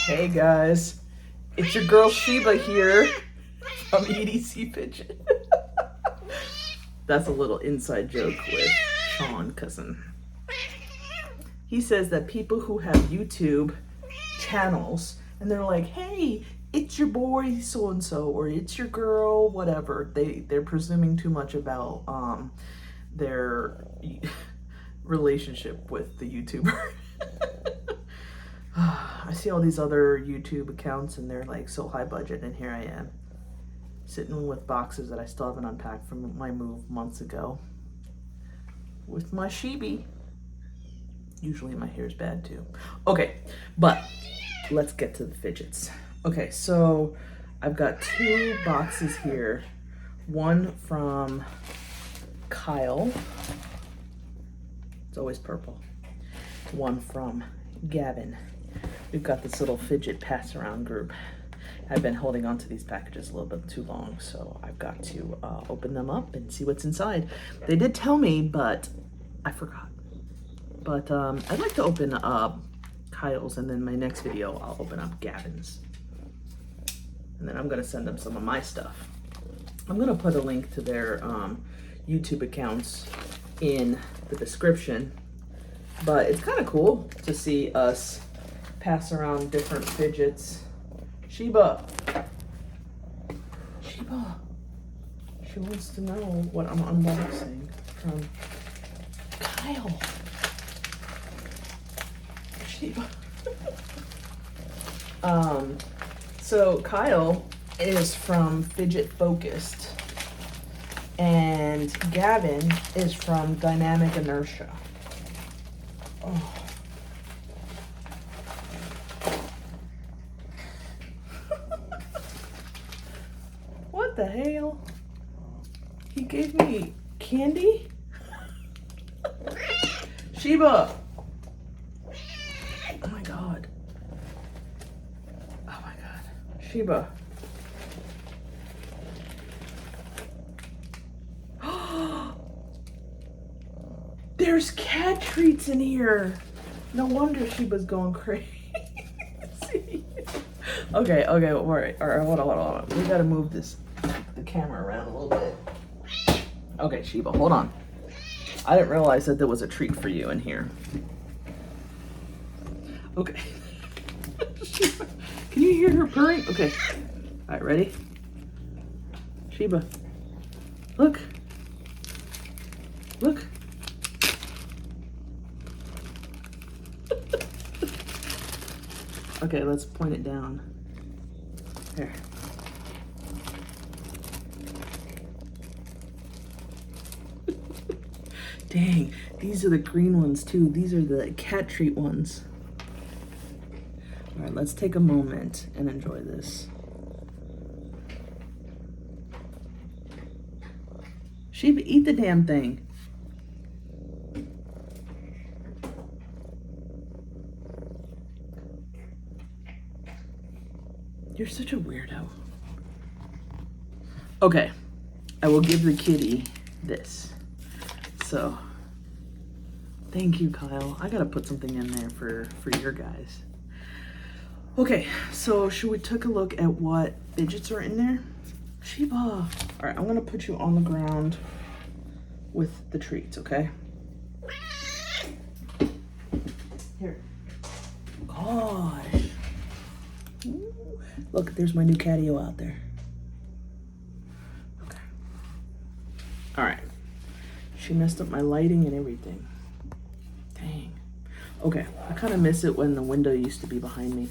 Hey guys, it's your girl Sheba here from EDC Fidget. That's a little inside joke with Sean, cousin. He says that people who have YouTube channels and they're like, hey, it's your boy so-and-so, or it's your girl, whatever. They're presuming too much about their relationship with the YouTuber. I see all these other YouTube accounts and they're like so high budget, and here I am sitting with boxes that I still haven't unpacked from my move months ago with my Sheeby. Usually my hair's bad too. Okay, but let's get to the fidgets. Okay, so I've got two boxes here. One from Kyle. It's always purple. One from Gavin. We've got this little fidget pass around group. I've been holding on to these packages a little bit too long, so I've got to open them up and see what's inside. They did tell me, but I forgot. But I'd like to open up Kyle's, and then my next video I'll open up Gavin's. And then I'm gonna send them some of my stuff. I'm gonna put a link to their YouTube accounts in the description, but it's kind of cool to see us pass around different fidgets. Sheba, she wants to know what I'm unboxing from Kyle. Sheba. So Kyle is from Fidget Focused, and Gavin is from Dynamic Inertia. Oh. What the hell? He gave me candy? Sheba! Oh my god. Oh my god. Sheba. There's cat treats in here. No wonder Sheba's going crazy. Okay, all right, hold on. We gotta move the camera around a little bit. Okay, Sheba, hold on. I didn't realize that there was a treat for you in here. Okay. Sheba, can you hear her purring? Okay. All right, ready? Sheba, look. Look. Okay, let's point it down. There. Dang, these are the green ones too. These are the cat treat ones. All right, let's take a moment and enjoy this. Sheba, eat the damn thing. You're such a weirdo. Okay, I will give the kitty this. So, thank you, Kyle. I gotta put something in there for your guys. Okay, so should we take a look at what fidgets are in there? Sheba. All right, I'm gonna put you on the ground with the treats, okay? Here. Gosh. Ooh. Look, there's my new catio out there. Okay. All right. She messed up my lighting and everything. Dang. Okay, I kind of miss it when the window used to be behind me.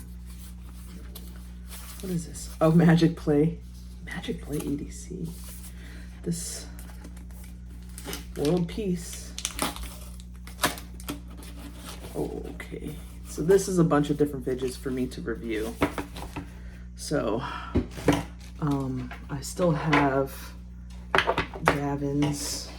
What is this? Oh, Magic Play. Magic Play EDC. This World Peace. Oh, okay. So this is a bunch of different fidgets for me to review. So, I still have Gavin's.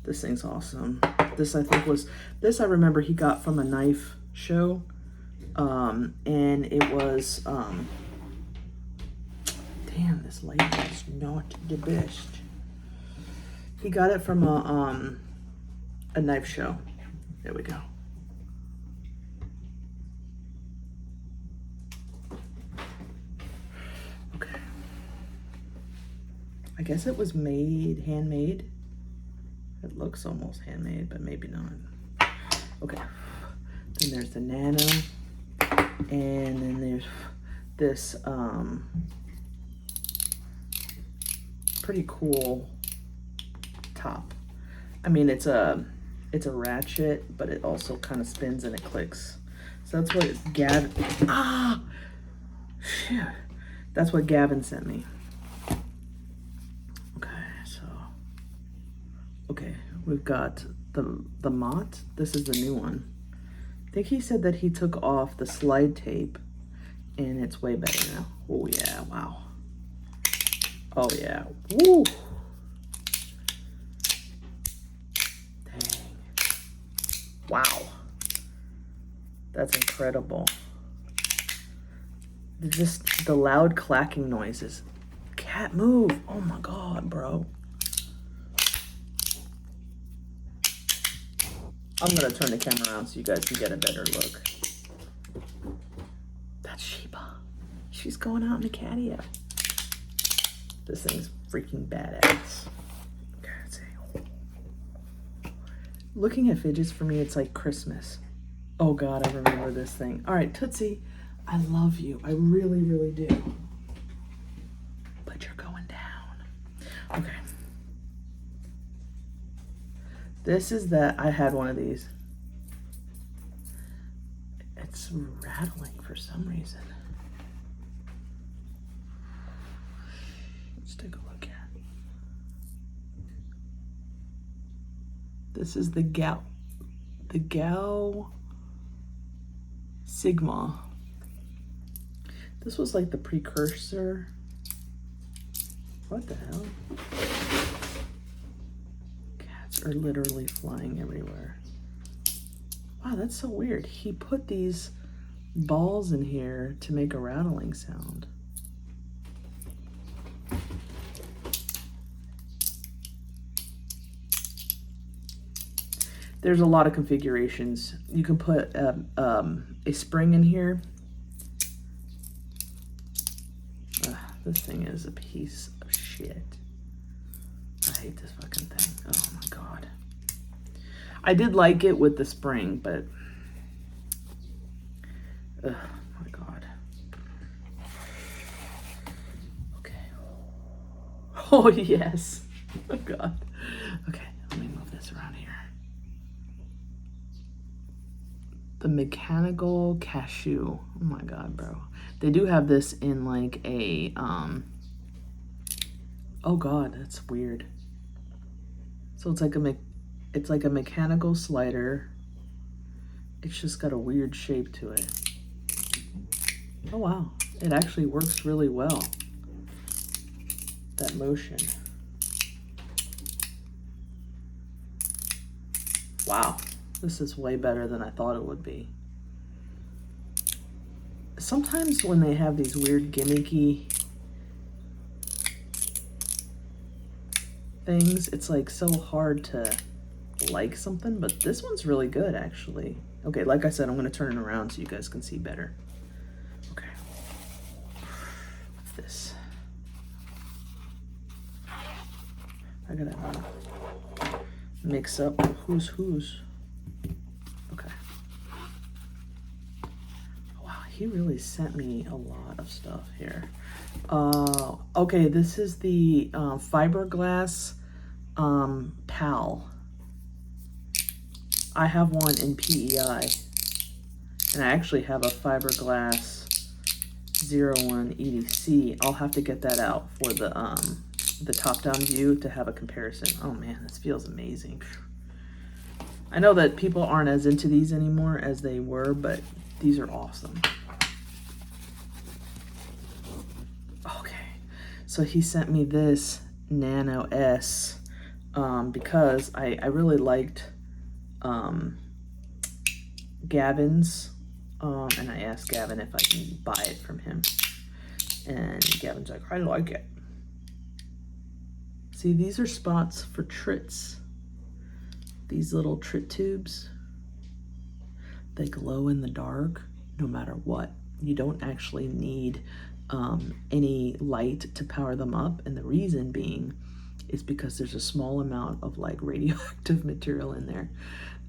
This thing's awesome. This I think was, I remember he got from a knife show. And it was, damn, this light is not the best. He got it from a knife show. There we go. I guess it was made, handmade. It looks almost handmade, but maybe not. Okay, then there's the Nano, and then there's this pretty cool top. I mean, it's a ratchet, but it also kind of spins and it clicks. So that's what Gavin, shit. That's what Gavin sent me. Okay, we've got the MOT. This is the new one. I think he said that he took off the slide tape and it's way better now. Oh yeah, wow. Oh yeah, woo. Dang. Wow. That's incredible. Just the loud clacking noises. Cat move. Oh my God, bro. I'm gonna turn the camera around so you guys can get a better look. That's Sheba. She's going out in the catio. This thing's freaking badass. Okay, let's see. Looking at fidgets for me, it's like Christmas. Oh God, I remember this thing. All right, Tootsie, I love you. I really, really do. But you're going down. Okay. This is that, I had one of these. It's rattling for some reason. Let's take a look at it. This is the Gao Sigma. This was like the precursor. What the hell? Are literally flying everywhere. Wow, that's so weird. He put these balls in here to make a rattling sound. There's a lot of configurations. You can put a spring in here. This thing is a piece of shit. I hate this fucking thing. Oh my God. I did like it with the spring, but oh my God. Okay. Oh yes. Oh God. Okay, let me move this around here. The mechanical Cashew. Oh my God, bro. They do have this in like a oh God, that's weird. So it's like a mechanical slider. It's just got a weird shape to it. Oh wow, it actually works really well. That motion. Wow, this is way better than I thought it would be. Sometimes when they have these weird gimmicky things, it's like so hard to like something, but this one's really good actually. Okay, like I said, I'm gonna turn it around so you guys can see better. Okay, what's this? I gotta mix up who's. Okay. Wow, he really sent me a lot of stuff here. Okay, this is the fiberglass PAL. I have one in PEI, and I actually have a fiberglass 01 EDC. I'll have to get that out for the top-down view to have a comparison. Oh man, this feels amazing. I know that people aren't as into these anymore as they were, but these are awesome. So he sent me this Nano S because I really liked Gavin's, and I asked Gavin if I can buy it from him, and Gavin's like, I like it. See, these are spots for trits. These little trit tubes, they glow in the dark no matter what. You don't actually need any light to power them up, and the reason being is because there's a small amount of like radioactive material in there,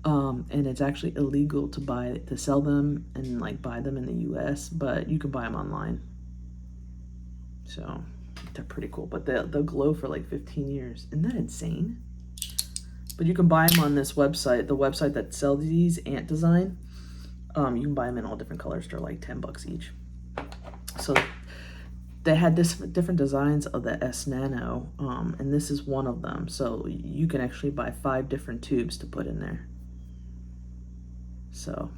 and it's actually illegal to sell them and like buy them in the US, but you can buy them online. So they're pretty cool, but they'll glow for like 15 years. Isn't that insane? But you can buy them on this website, the website that sells these, Ant Design. You can buy them in all different colors. They're like 10 bucks each. So they had different designs of the S-Nano, and this is one of them. So you can actually buy 5 different tubes to put in there. So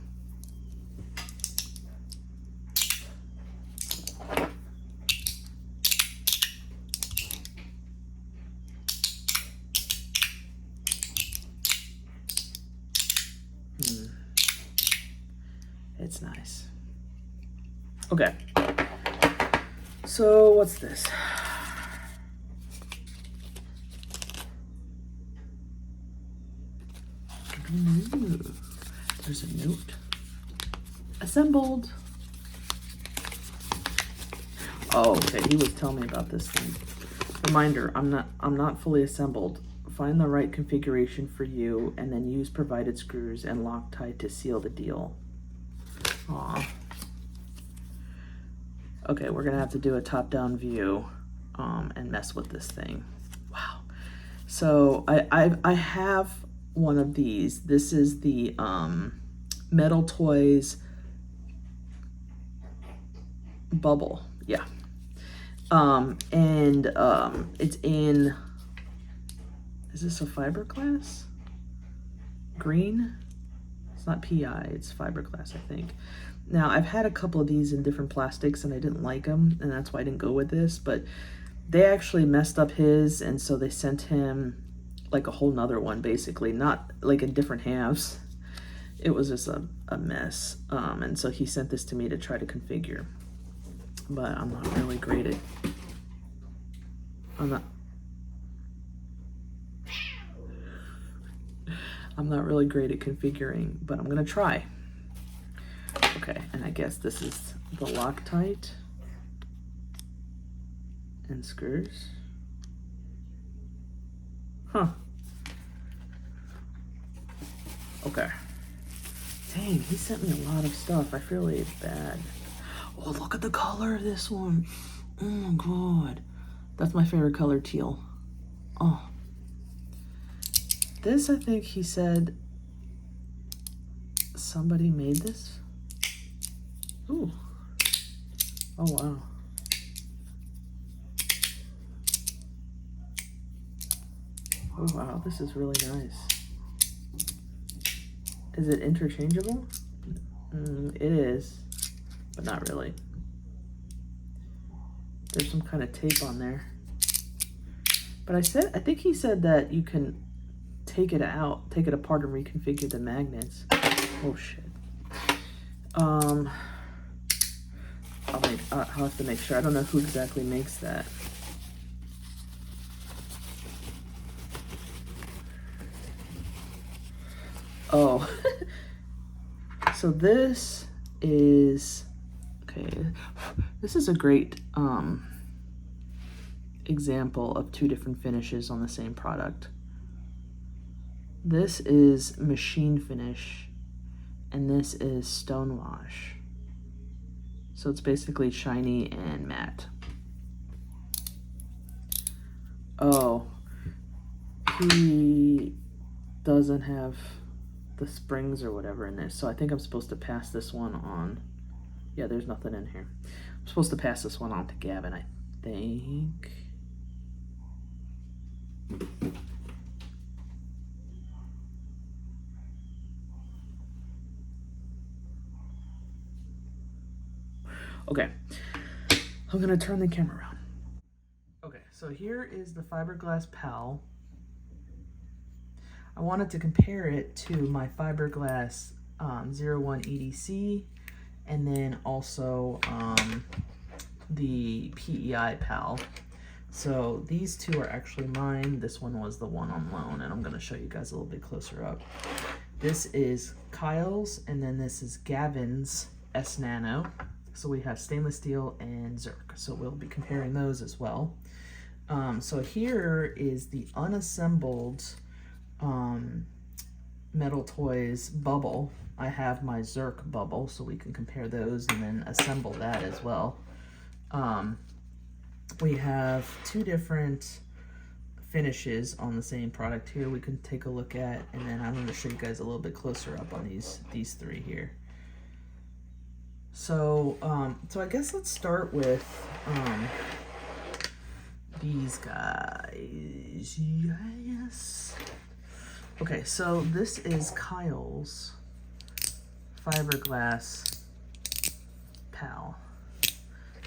it's nice. Okay. So what's this? Ooh, there's a note. Assembled. Oh, okay. He was telling me about this thing. Reminder: I'm not fully assembled. Find the right configuration for you, and then use provided screws and Loctite to seal the deal. Aw. Okay, we're gonna have to do a top-down view and mess with this thing. Wow. So I have one of these. This is the Metal Toys Bubble. Yeah. It's in, is this a fiberglass? Green? It's not PI, it's fiberglass, I think. Now, I've had a couple of these in different plastics and I didn't like them, and that's why I didn't go with this, but they actually messed up his, and so they sent him like a whole nother one, basically, not like in different halves. It was just a mess, and so he sent this to me to try to configure, but I'm not really great at, I'm not really great at configuring, but I'm gonna try. Okay, and I guess this is the Loctite and screws. Huh. Okay. Dang, he sent me a lot of stuff. I feel really bad. Oh, look at the color of this one. Oh my god. That's my favorite color, teal. Oh. This, I think he said somebody made this. Ooh. Oh, wow. Oh, wow. This is really nice. Is it interchangeable? It is, but not really. There's some kind of tape on there. But I think he said that you can take it out, take it apart and reconfigure the magnets. Oh, shit. I'll have to make sure. I don't know who exactly makes that. Oh, so this is, okay, this is a great example of 2 different finishes on the same product. This is machine finish, and this is stone wash. So it's basically shiny and matte. Oh, he doesn't have the springs or whatever in this, so I think I'm supposed to pass this one on. Yeah, there's nothing in here. I'm supposed to pass this one on to Gavin, I think. Okay, I'm gonna turn the camera around. Okay, so here is the fiberglass PAL. I wanted to compare it to my fiberglass 01 EDC, and then also the PEI PAL. So these 2 are actually mine. This one was the one on loan, and I'm gonna show you guys a little bit closer up. This is Kyle's, and then this is Gavin's S-Nano. So we have stainless steel and Zerk. So we'll be comparing those as well. So here is the unassembled Metal Toys bubble. I have my Zerk bubble, so we can compare those and then assemble that as well. We have two different finishes on the same product here we can take a look at, and then I'm going to show you guys a little bit closer up on these three here. So I guess let's start with these guys. Yes. Okay, so this is Kyle's fiberglass PAL.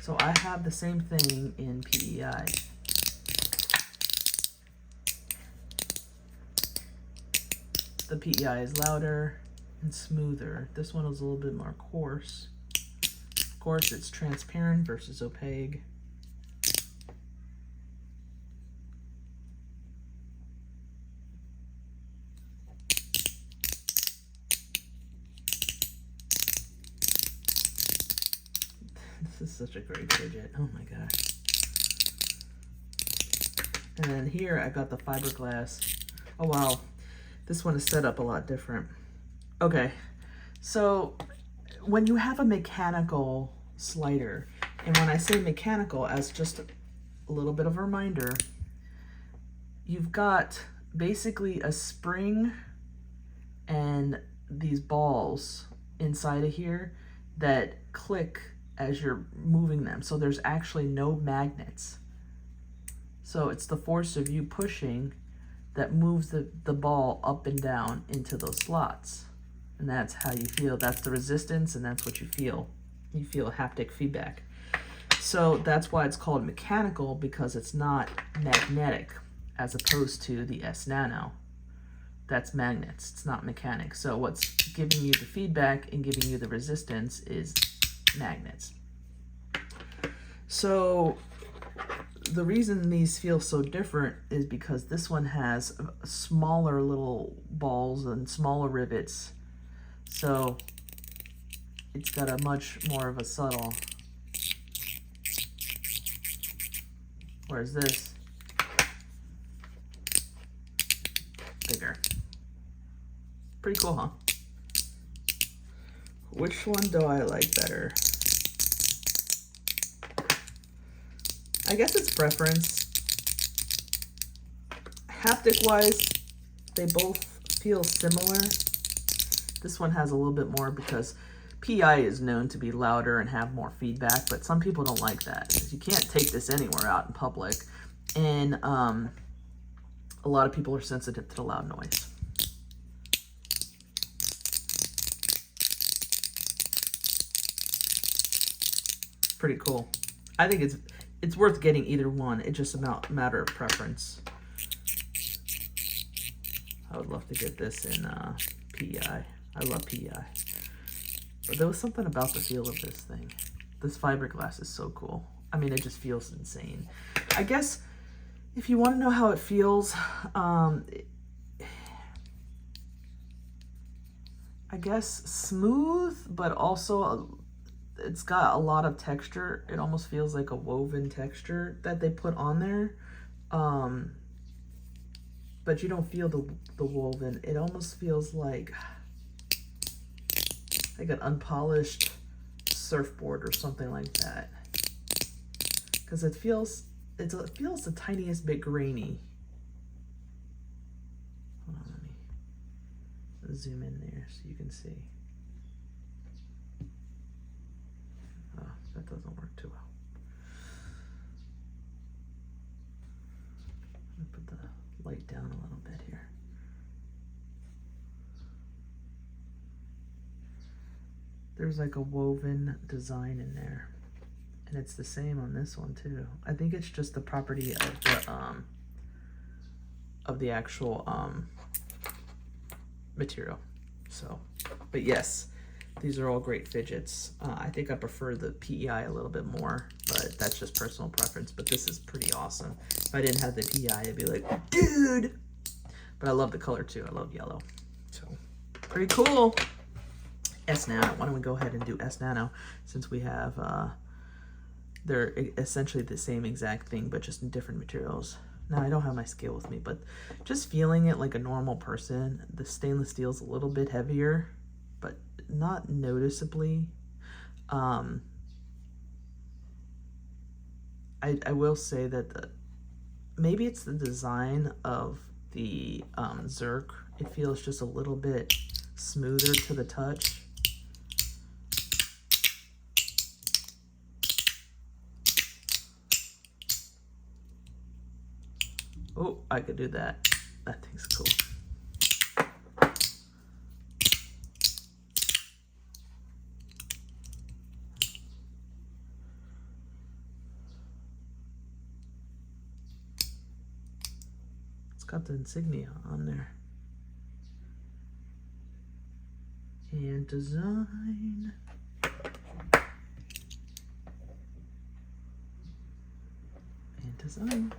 So I have the same thing in PEI. The PEI is louder and smoother. This one is a little bit more coarse. Of course, it's transparent versus opaque. This is such a great fidget. Oh my gosh. And then here I got the fiberglass. Oh wow. This one is set up a lot different. Okay, so when you have a mechanical slider, and when I say mechanical as just a little bit of a reminder, you've got basically a spring and these balls inside of here that click as you're moving them. So there's actually no magnets. So it's the force of you pushing that moves the ball up and down into those slots. And that's how you feel. That's the resistance, and that's what you feel. You feel haptic feedback. So that's why it's called mechanical, because it's not magnetic, as opposed to the S-Nano. That's magnets, it's not mechanic. So what's giving you the feedback and giving you the resistance is magnets. So the reason these feel so different is because this one has smaller little balls and smaller rivets. So it's got a much more of a subtle, whereas this, bigger. Pretty cool, huh? Which one do I like better? I guess it's preference. Haptic wise, they both feel similar. This one has a little bit more because PI is known to be louder and have more feedback, but some people don't like that because you can't take this anywhere out in public, and a lot of people are sensitive to the loud noise. Pretty cool. I think it's worth getting either one. It's just a matter of preference. I would love to get this in PEI. I love PEI. But there was something about the feel of this thing. This fiberglass is so cool. I mean, it just feels insane. I guess if you want to know how it feels, I guess smooth, but also it's got a lot of texture. It almost feels like a woven texture that they put on there. But you don't feel the woven. It almost feels like an unpolished surfboard or something like that. Because it feels the tiniest bit grainy. Hold on, let me zoom in there so you can see. Oh, that doesn't work too well. Let me put the light down a little bit here. There's like a woven design in there, and it's the same on this one too. I think it's just the property of the actual material. So, but yes, these are all great fidgets. I think I prefer the PEI a little bit more, but that's just personal preference. But this is pretty awesome. If I didn't have the PEI, I'd be like, dude. But I love the color too. I love yellow. So, pretty cool. S-Nano. Why don't we go ahead and do S-Nano, since we have, they're essentially the same exact thing, but just in different materials. Now, I don't have my scale with me, but just feeling it like a normal person, the stainless steel is a little bit heavier, but not noticeably. I will say that maybe it's the design of the Zerk. It feels just a little bit smoother to the touch. Oh, I could do that. That thing's cool. It's got the insignia on there. And design. And design.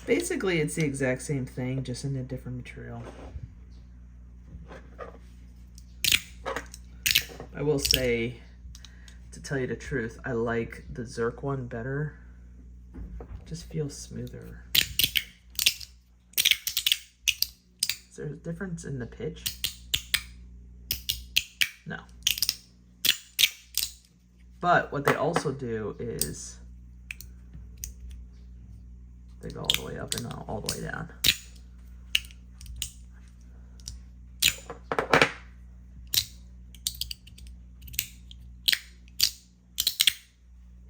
Basically, it's the exact same thing, just in a different material. I will say, to tell you the truth, I like the Zerk one better. Just feels smoother. Is there a difference in the pitch? No. But what they also do is they go all the way up and all the way down.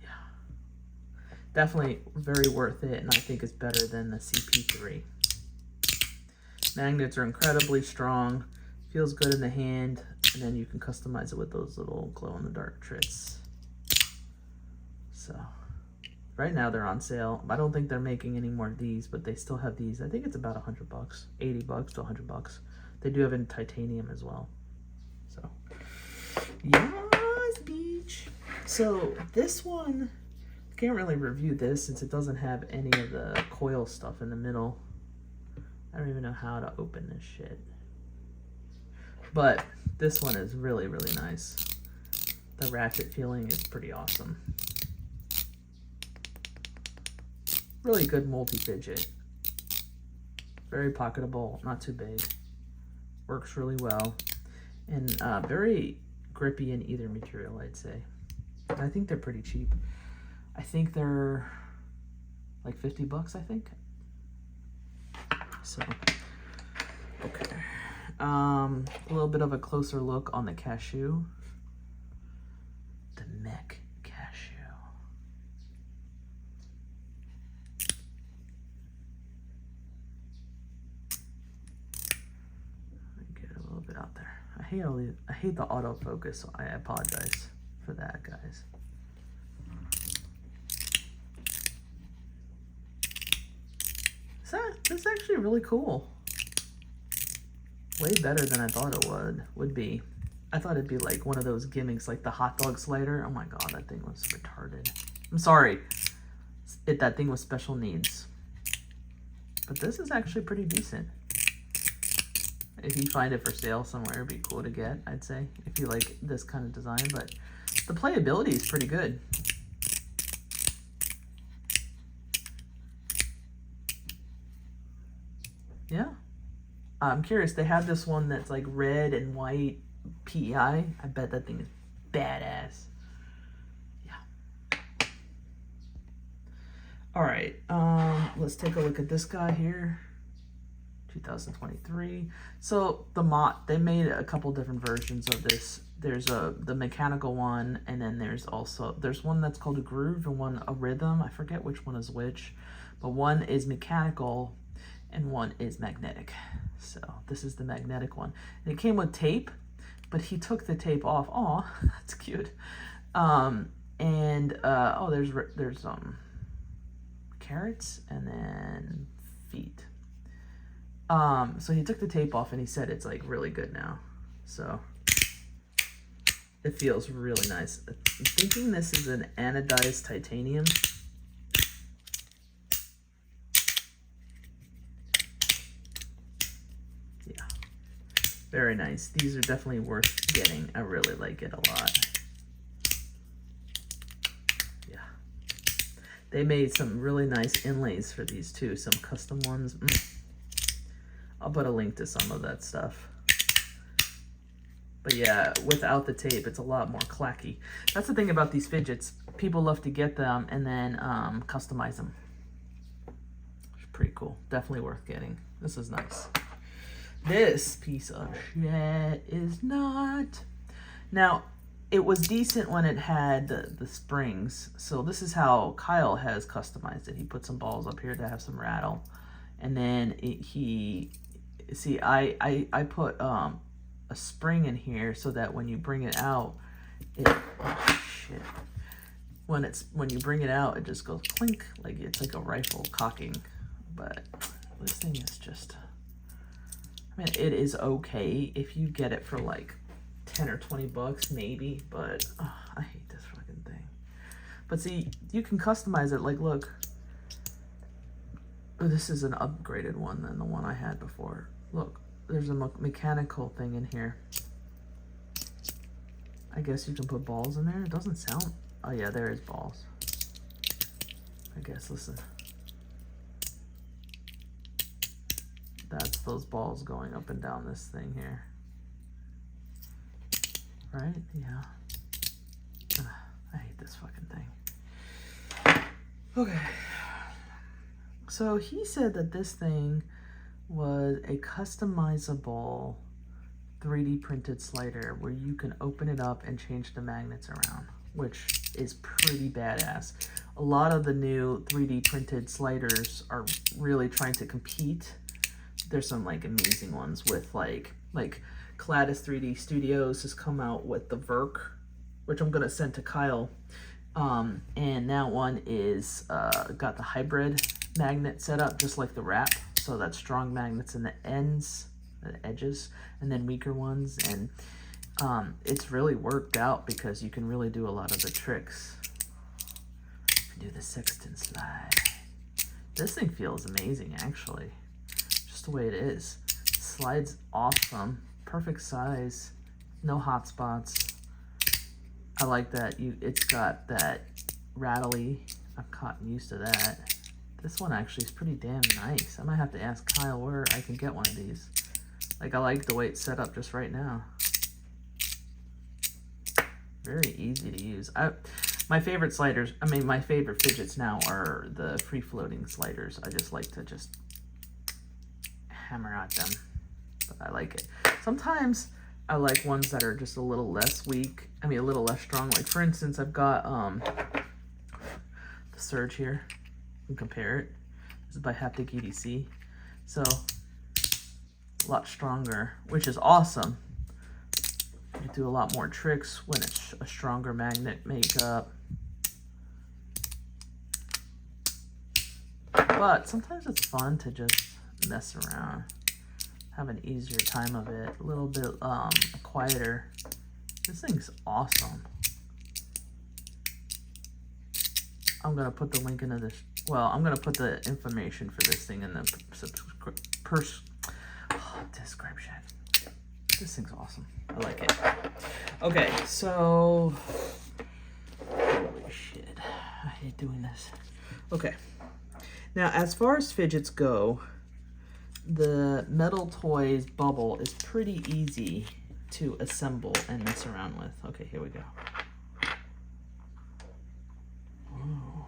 Yeah. Definitely very worth it, and I think it's better than the CP3. Magnets are incredibly strong, feels good in the hand, and then you can customize it with those little glow-in-the-dark trits. So right now they're on sale. I don't think they're making any more of these, but they still have these. I think it's about $100, $80 to $100. They do have it in titanium as well. So, yes, beach. So this one, can't really review this since it doesn't have any of the coil stuff in the middle. I don't even know how to open this shit. But this one is really, really nice. The ratchet feeling is pretty awesome. Really good multi-fidget. Very pocketable, not too big. Works really well. And very grippy in either material, I'd say. And I think they're pretty cheap. I think they're like $50, I think. So, okay. A little bit of a closer look on the Cashew. The Mech Cashew. Get a little bit out there. I hate the autofocus, so I apologize for that, guys. This is actually really cool. Way better than I thought it would be. I thought it'd be like one of those gimmicks, like the hot dog slider. Oh my god, that thing was retarded. I'm sorry. That thing was special needs. But this is actually pretty decent. If you find it for sale somewhere, it'd be cool to get, I'd say. If you like this kind of design, but the playability is pretty good. Yeah. I'm curious, they have this one that's like red and white PEI. I bet that thing is badass. Yeah. All right, let's take a look at this guy here. 2023. So the MOT, they made a couple different versions of this. There's the mechanical one, and then there's one that's called a groove and one a rhythm. I forget which one is which, but one is mechanical and one is magnetic. So this is the magnetic one. And it came with tape, but he took the tape off. Aw, that's cute. Oh, there's carrots and then feet. So he took the tape off and he said it's like really good now. So it feels really nice. I'm thinking this is an anodized titanium. Very nice. These are definitely worth getting. I really like it a lot. Yeah. They made some really nice inlays for these too. Some custom ones. I'll put a link to some of that stuff. But yeah, without the tape, it's a lot more clacky. That's the thing about these fidgets. People love to get them and then customize them. It's pretty cool. Definitely worth getting. This is nice. This piece of shit is not. Now, it was decent when it had the springs. So this is how Kyle has customized it. He put some balls up here to have some rattle. And then I put a spring in here so that when you bring it out, oh shit. When you bring it out, it just goes clink, like it's like a rifle cocking. But this thing is just, I mean, it is okay if you get it for like 10 or 20 bucks maybe, but I hate this fucking thing. But see, you can customize it. Like, look, this is an upgraded one than the one I had before. Look, there's a mechanical thing in here. I guess you can put balls in there. It doesn't sound, oh yeah, there is balls. I guess, listen. That's those balls going up and down this thing here. Right? Yeah. I hate this fucking thing. Okay. So he said that this thing was a customizable 3D printed slider where you can open it up and change the magnets around, which is pretty badass. A lot of the new 3D printed sliders are really trying to compete. There's some like amazing ones with like Cladis 3D Studios has come out with the Verk, which I'm gonna send to Kyle. And that one is got the hybrid magnet set up just like the wrap, so that's strong magnets in the ends, the edges, and then weaker ones. And it's really worked out because you can really do a lot of the tricks. Do the sextant slide. This thing feels amazing actually. The way it is. Slides awesome, perfect size, no hot spots. I like that it's got that rattly. I've gotten used to that. This one actually is pretty damn nice. I might have to ask Kyle where I can get one of these. Like, I like the way it's set up just right now. Very easy to use. My favorite sliders, I mean my favorite fidgets now are the free floating sliders. I just like to just hammer at them, but I like it. Sometimes I like ones that are just a little less weak, I mean a little less strong. Like for instance, I've got the Surge here. You can compare it. This is by Haptic EDC, so a lot stronger, which is awesome. You do a lot more tricks when it's a stronger magnet makeup. But sometimes it's fun to just mess around, have an easier time of it, a little bit quieter. This thing's awesome. I'm gonna put the link into this. Well, I'm gonna put the information for this thing in the description. This thing's awesome. I like it. Okay, so holy shit, I hate doing this. Okay, now as far as fidgets go, the Metal Toys bubble is pretty easy to assemble and mess around with. Okay, here we go. Oh.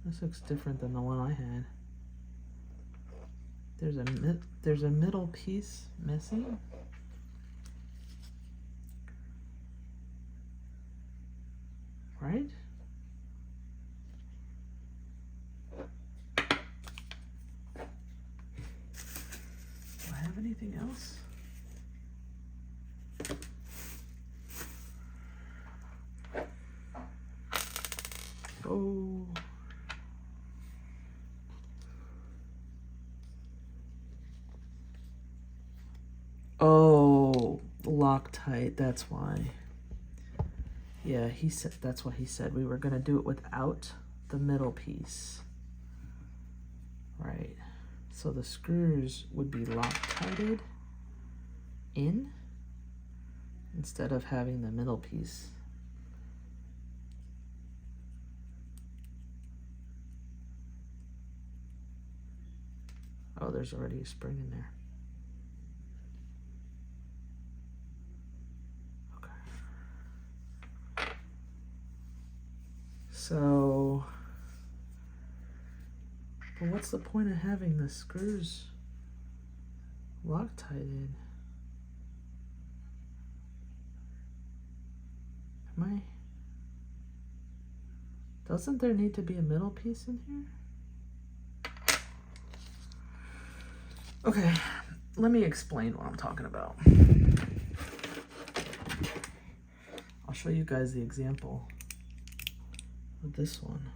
This looks different than the one I had. There's a middle piece missing. Right? Do I have anything else? Oh. Oh, Loctite, that's why. Yeah, he said that's what he said. We were gonna do it without the middle piece. Right. So the screws would be Loctited in instead of having the middle piece. Oh, there's already a spring in there. Okay. So, but what's the point of having the screws Loctited? Doesn't there need to be a middle piece in here? Okay, let me explain what I'm talking about. I'll show you guys the example of this one.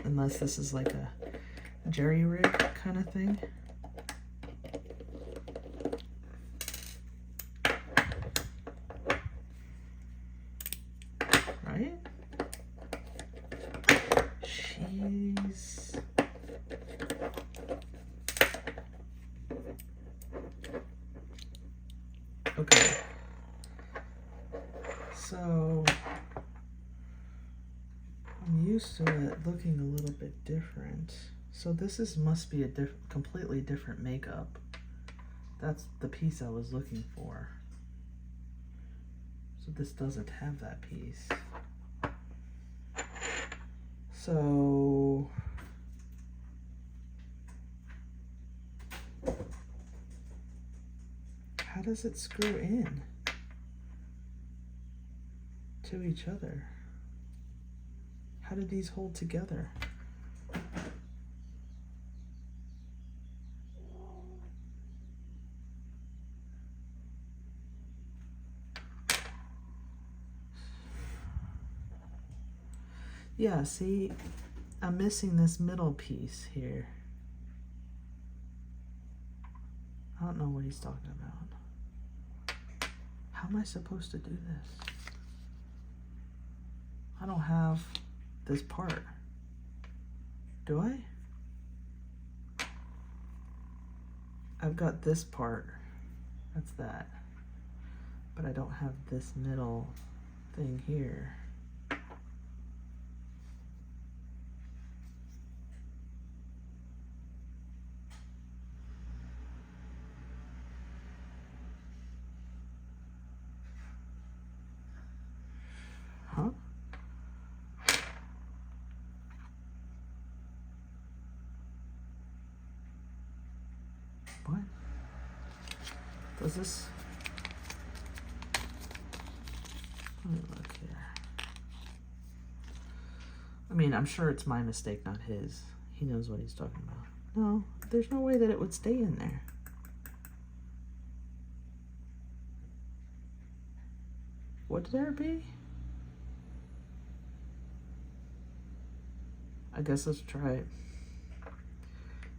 Unless this is like a jerry rig kind of thing. Right? Jeez. Okay. So I'm used to it looking a little bit different. So this must be a completely different makeup. That's the piece I was looking for. So this doesn't have that piece. So how does it screw in to each other? How do these hold together? Yeah, see, I'm missing this middle piece here. I don't know what he's talking about. How am I supposed to do this? I don't have this part. Do I? I've got this part. That's that. But I don't have this middle thing here. Huh? What? Does this? Let me look here. I mean, I'm sure it's my mistake, not his. He knows what he's talking about. No, there's no way that it would stay in there. Would there be? I guess let's try it.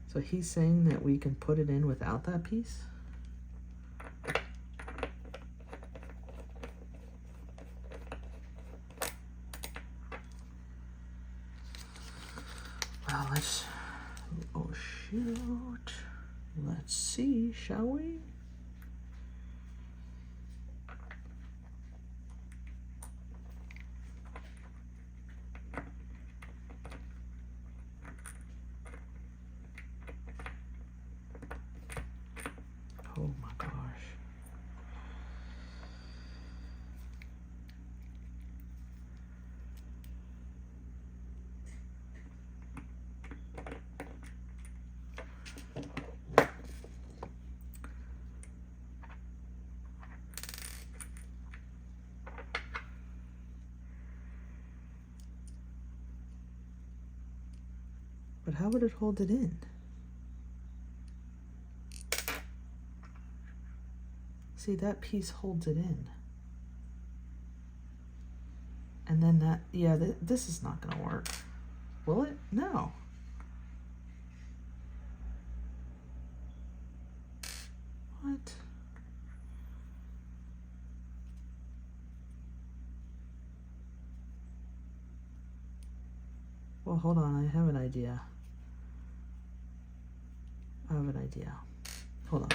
So he's saying that we can put it in without that piece? Well, let's, oh shoot. Let's see, shall we? Oh my gosh. But how would it hold it in? See, that piece holds it in. And then that, yeah, this is not gonna work. Will it? No. What? Well, hold on, I have an idea. I have an idea. Hold on.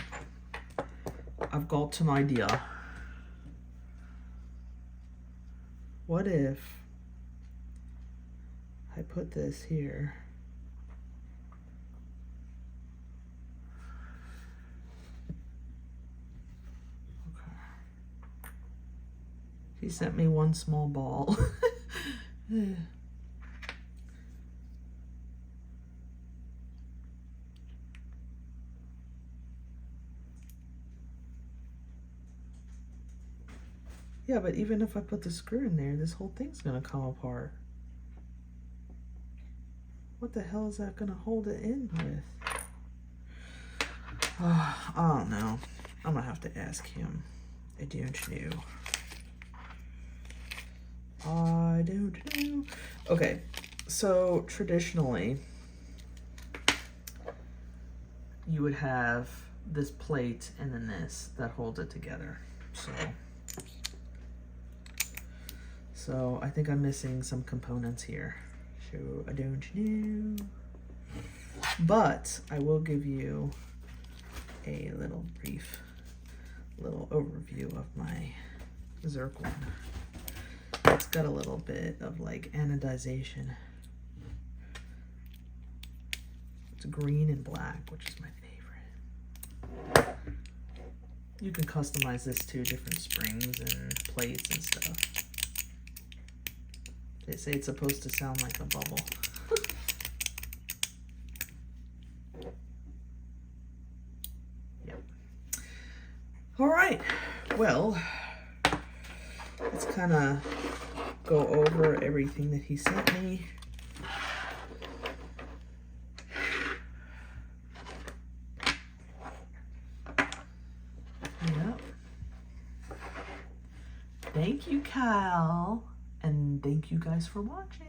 I've got an idea. What if I put this here? Okay. He sent me one small ball. Yeah, but even if I put the screw in there, this whole thing's gonna come apart. What the hell is that gonna hold it in with? I don't know. I'm gonna have to ask him. I don't know. I don't know. Okay, so traditionally, you would have this plate and then this that holds it together. So I think I'm missing some components here. So I don't know. But I will give you a little brief overview of my zircon. It's got a little bit of like anodization. It's green and black, which is my favorite. You can customize this to different springs and plates and stuff. They say it's supposed to sound like a bubble. Yep. All right. Well, let's kind of go over everything that he sent me. Yep. Thank you, Kyle. And thank you guys for watching.